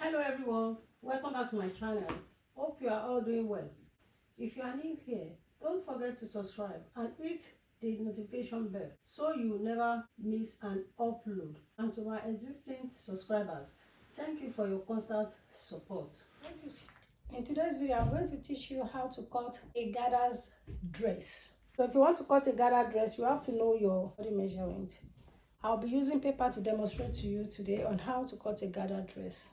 Hello everyone, welcome back to my channel. Hope you are all doing well. If you are new here, don't forget to subscribe and hit the notification bell so you will never miss an upload. And to my existing subscribers, thank you for your constant support. In today's video, I'm going to teach you how to cut a gather's dress. So if you want to cut a gather dress, you have to know your body measurement. I'll be using paper to demonstrate to you today on how to cut a gather dress.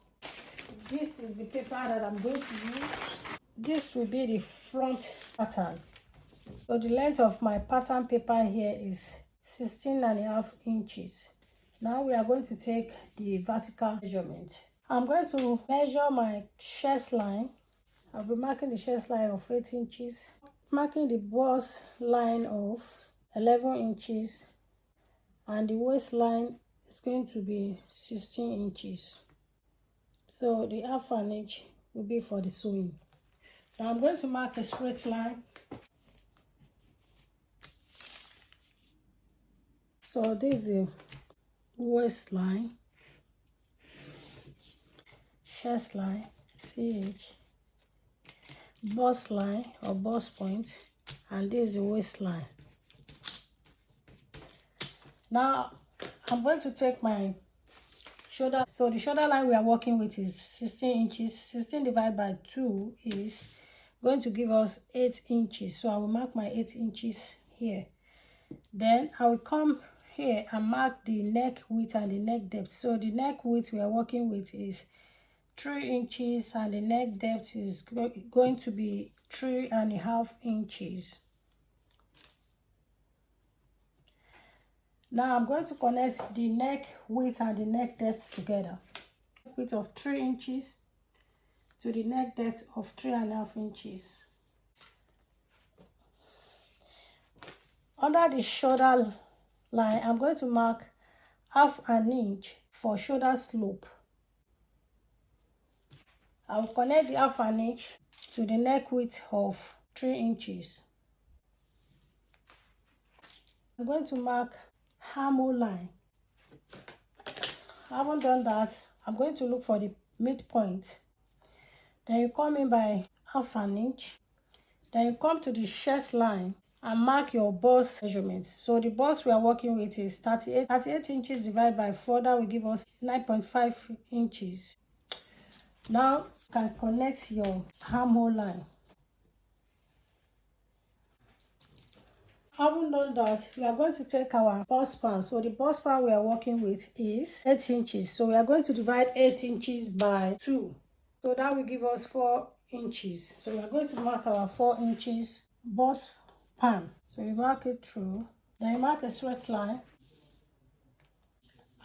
This is the paper that I'm going to use. This will be the front pattern. So the length of my pattern paper here is 16.5 inches. Now we are going to take the vertical measurement. I'm going to measure my chest line. I'll be marking the chest line of 8 inches, marking the bust line of 11 inches, and the waistline is going to be 16 inches. So the half an inch will be for the sewing. Now I'm going to mark a straight line. So this is the waistline, chest line, CH, bust line or bust point, and this is the waistline. Now I'm going to take my shoulder. So the shoulder line we are working with is 16 inches. 16 divided by 2 is going to give us 8 inches. So I will mark my 8 inches here. Then I will come here and mark the neck width and the neck depth. So the neck width we are working with is 3 inches and the neck depth is going to be 3.5 inches. Now I'm going to connect the neck width and the neck depth together. Width of 3 inches to the neck depth of 3.5 inches. Under the shoulder line, I'm going to mark half an inch for shoulder slope. I will connect the half an inch to the neck width of 3 inches. I'm going to mark armhole line. I haven't done that. I'm going to look for the midpoint. Then you come in by half an inch. Then you come to the chest line and mark your bust measurement. So the bust we are working with is 38 inches divided by 4. That will give us 9.5 inches. Now you can connect your armhole line. Having done that, we are going to take our bust span. So the bust span we are working with is 8 inches. So we are going to divide 8 inches by 2. So that will give us 4 inches. So we are going to mark our 4 inches bust span. So you mark it through. Then you mark a straight line.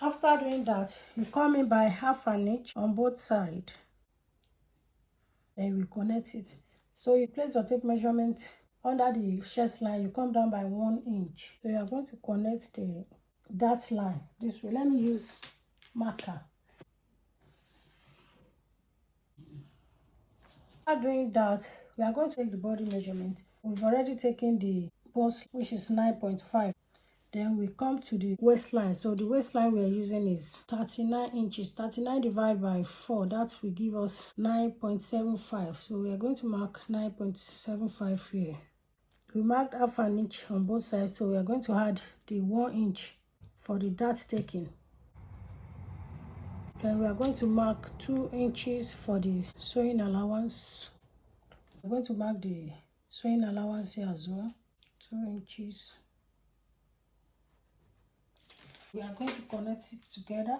After doing that, you come in by half an inch on both sides. Then we connect it. So you place your tape measurement under the chest line. You come down by 1 inch. So you are going to connect that line this way. Let me use marker. After doing that, we are going to take the body measurement. We've already taken the bust, which is 9.5. Then we come to the waistline. So the waistline we are using is 39 inches. 39 divided by 4, that will give us 9.75. So we are going to mark 9.75 here. We marked half an inch on both sides, so we are going to add the 1 inch for the dart taking. Then we are going to mark 2 inches for the sewing allowance. We're going to mark the sewing allowance here as well, 2 inches. We are going to connect it together.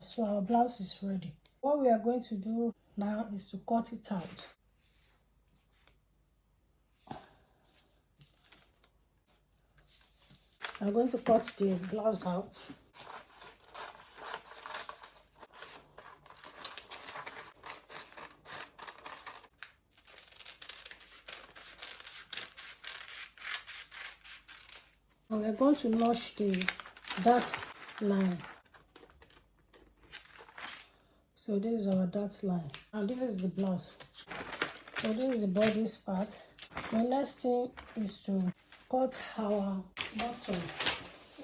So our blouse is ready. What we are going to do now is to cut it out. I'm going to cut the blouse out. And we're going to notch the dart line. So this is our dart line, and this is the blouse. So this is the body's part. The next thing is to cut our bottom,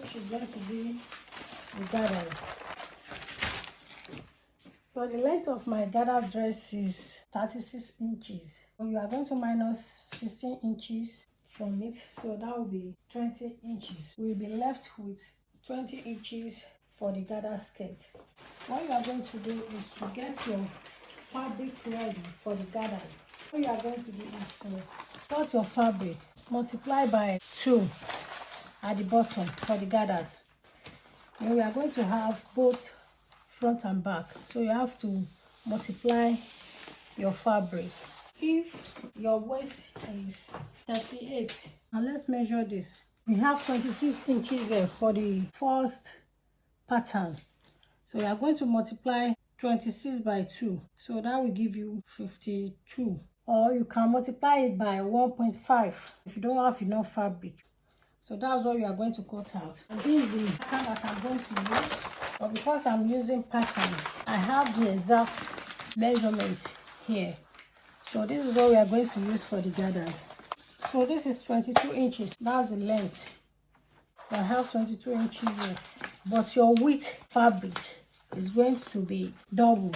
which is going to be the gathers. So the length of my gather dress is 36 inches. So you are going to minus 16 inches from it. So that will be 20 inches. We'll be left with 20 inches for the gather skirt. What you are going to do is to get your fabric ready for the gathers. What you are going to do is to cut your fabric, multiply by 2 at the bottom for the gathers. Then we are going to have both front and back, so you have to multiply your fabric. If your waist is 38, and let's measure this, we have 26 inches here for the first pattern, so you are going to multiply 26 by 2, so that will give you 52, or you can multiply it by 1.5 if you don't have enough fabric. So that's what you are going to cut out. And this is the pattern that I'm going to use. But because I'm using pattern, I have the exact measurement here. So this is what we are going to use for the gathers. So this is 22 inches. That's the length. I have 22 inches here. But your width fabric is going to be double,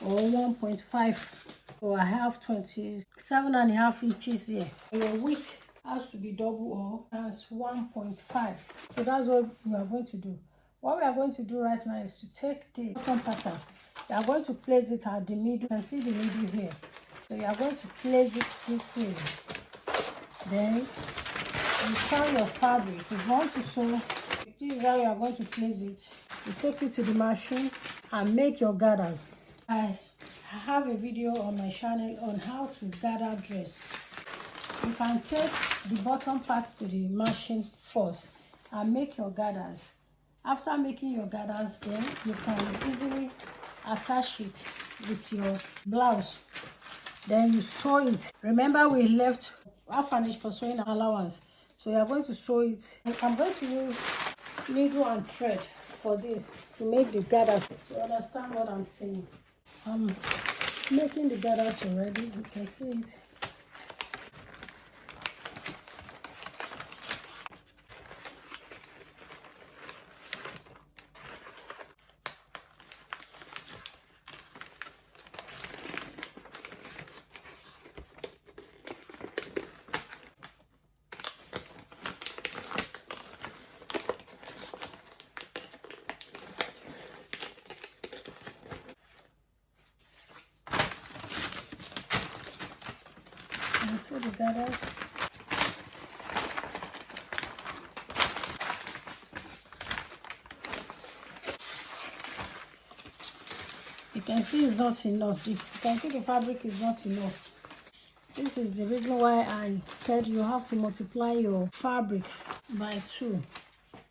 or 1.5. So I have 27.5 inches here. Your width has to be double, or that's 1.5. So that's what we are going to do. What we are going to do right now is to take the bottom pattern. You are going to place it at the middle. You can see the middle here. So you are going to place it this way. Then you turn your fabric. If you want to sew, this is how you are going to place it. You take it to the machine and make your gathers. I have a video on my channel on how to gather dress. You can take the bottom part to the machine first and make your gathers. After making your gathers, then you can easily attach it with your blouse. Then you sew it. Remember, we left half an inch for sewing allowance, so you are going to sew it. I'm going to use needle and thread for this to make the gathers. To understand what I'm saying, I'm making the gathers already. You can see it. And so the gathers. You can see it's not enough. You can see the fabric is not enough. This is the reason why I said you have to multiply your fabric by 2,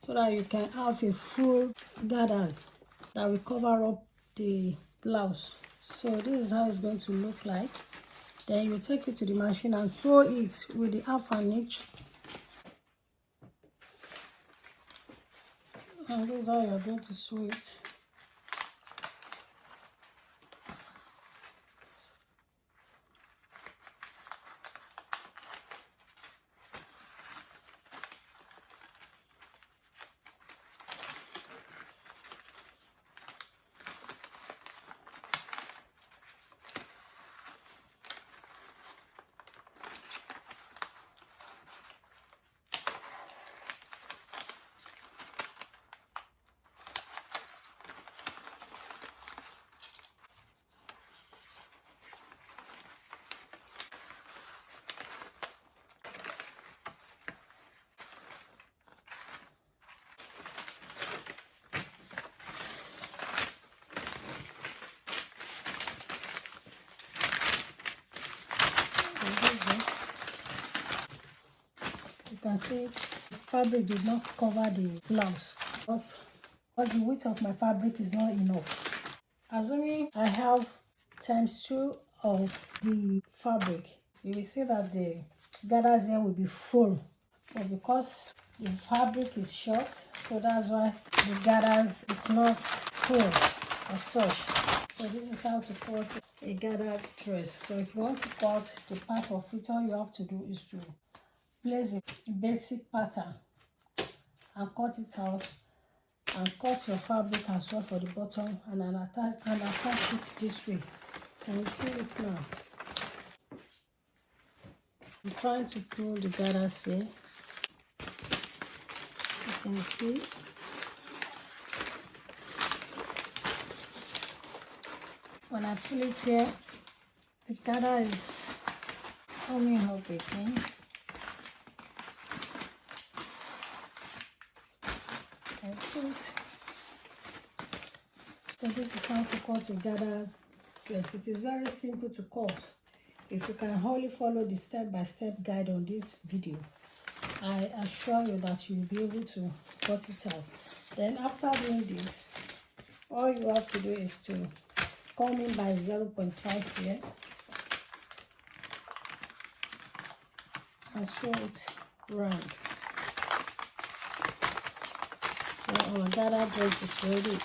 so that you can have a full gathers that will cover up the blouse. So this is how it's going to look like. Then you take it to the machine and sew it with the half an inch. And this is how you're going to sew it. You can see the fabric did not cover the blouse because the width of my fabric is not enough. Assuming I have ×2 of the fabric, you will see that the gathers here will be full. But because the fabric is short, so that's why the gathers is not full as such. So this is how to cut a gathered dress. So if you want to cut the part of it, all you have to do is to place a basic pattern and cut it out and cut your fabric as well for the bottom and attach it this way. Can you see it now? I'm trying to pull the gathers here. You can see. When I pull it here, the gather is coming up again. Can you see it? So this is how to cut a gathers dress. It is very simple to cut. If you can wholly follow the step-by-step guide on this video, I assure you that you will be able to cut it out. Then after doing this, all you have to do is to come in by 0.5 here and sew it round. So our gather dress is ready.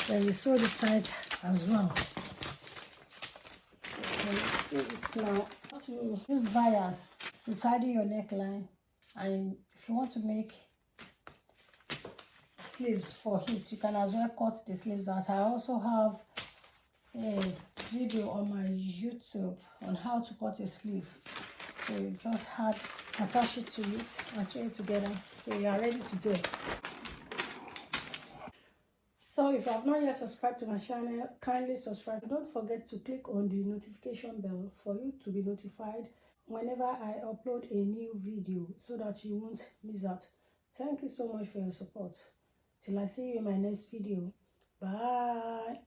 Then you sew the side as well. So you see it now. To use bias to tidy your neckline, and if you want to make sleeves for it, you can as well cut the sleeves out. I also have a video on my YouTube on how to cut a sleeve. So you just attach it to it and sew it together, so you are ready to go. So if you have not yet subscribed to my channel, kindly subscribe. Don't forget to click on the notification bell for you to be notified whenever I upload a new video, so that you won't miss out. Thank you so much for your support. Till I see you in my next video. Bye.